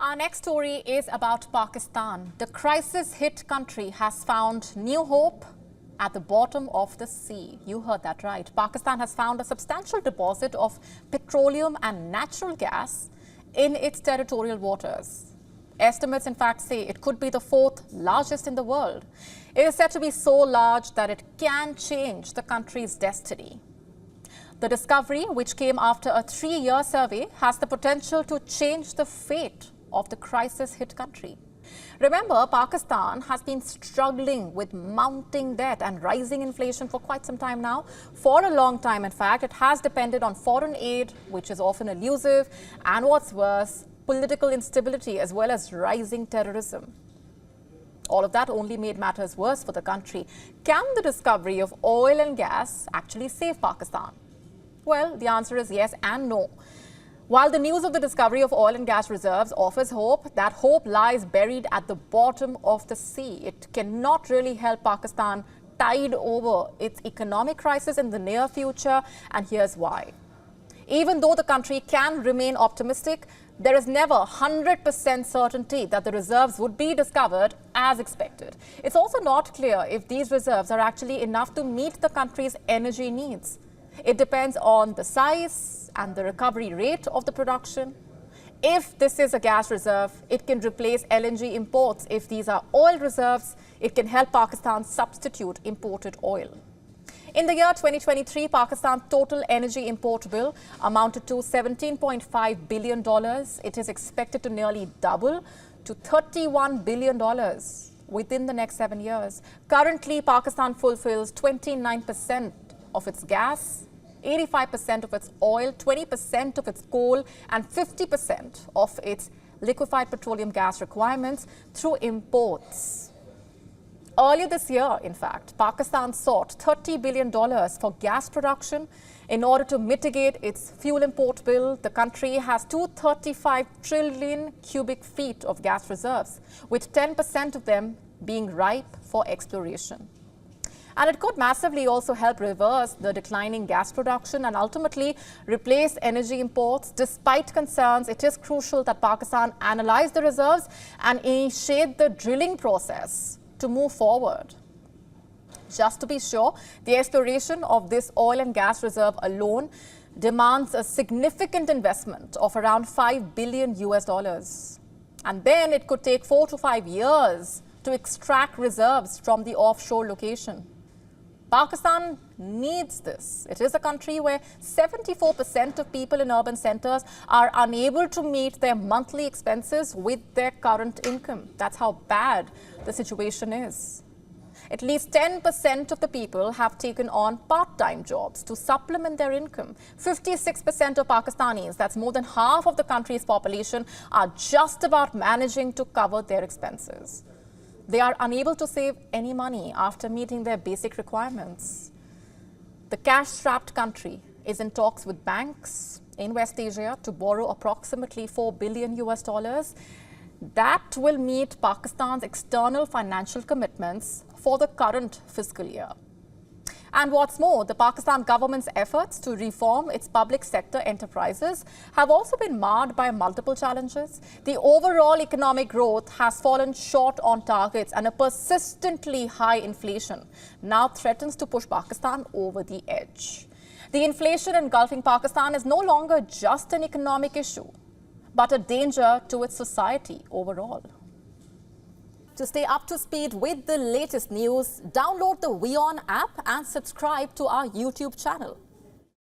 Our next story is about Pakistan. The crisis-hit country has found new hope at the bottom of the sea. You heard that right. Pakistan has found a substantial deposit of petroleum and natural gas in its territorial waters. Estimates, in fact, say it could be the fourth largest in the world. It is said to be so large that it can change the country's destiny. The discovery, which came after a 3-year survey, has the potential to change the fate of the crisis-hit country. Remember, Pakistan has been struggling with mounting debt and rising inflation for quite some time now. For a long time, in fact, it has depended on foreign aid, which is often elusive, and what's worse, political instability as well as rising terrorism. All of that only made matters worse for the country. Can the discovery of oil and gas actually save Pakistan? Well, the answer is yes and no. While the news of the discovery of oil and gas reserves offers hope, that hope lies buried at the bottom of the sea. It cannot really help Pakistan tide over its economic crisis in the near future, and here's why. Even though the country can remain optimistic, there is never 100% certainty that the reserves would be discovered as expected. It's also not clear if these reserves are actually enough to meet the country's energy needs. It depends on the size and the recovery rate of the production. If this is a gas reserve, it can replace LNG imports. If these are oil reserves, it can help Pakistan substitute imported oil. In the year 2023, Pakistan's total energy import bill amounted to $17.5 billion. It is expected to nearly double to $31 billion within the next 7 years. Currently, Pakistan fulfills 29% of its gas, 85% of its oil, 20% of its coal, and 50% of its liquefied petroleum gas requirements through imports. Earlier this year, in fact, Pakistan sought $30 billion for gas production in order to mitigate its fuel import bill. The country has 235 trillion cubic feet of gas reserves, with 10% of them being ripe for exploration. And it could massively also help reverse the declining gas production and ultimately replace energy imports. Despite concerns, it is crucial that Pakistan analyze the reserves and initiate the drilling process to move forward. Just to be sure, the exploration of this oil and gas reserve alone demands a significant investment of around $5 billion. And then it could take 4 to 5 years to extract reserves from the offshore location. Pakistan needs this. It is a country where 74% of people in urban centers are unable to meet their monthly expenses with their current income. That's how bad the situation is. At least 10% of the people have taken on part-time jobs to supplement their income. 56% of Pakistanis, that's more than half of the country's population, are just about managing to cover their expenses. They are unable to save any money after meeting their basic requirements. The cash-strapped country is in talks with banks in West Asia to borrow approximately $4 billion. That will meet Pakistan's external financial commitments for the current fiscal year. And what's more, the Pakistan government's efforts to reform its public sector enterprises have also been marred by multiple challenges. The overall economic growth has fallen short on targets, and a persistently high inflation now threatens to push Pakistan over the edge. The inflation engulfing Pakistan is no longer just an economic issue, but a danger to its society overall. To stay up to speed with the latest news, download the WION app and subscribe to our YouTube channel.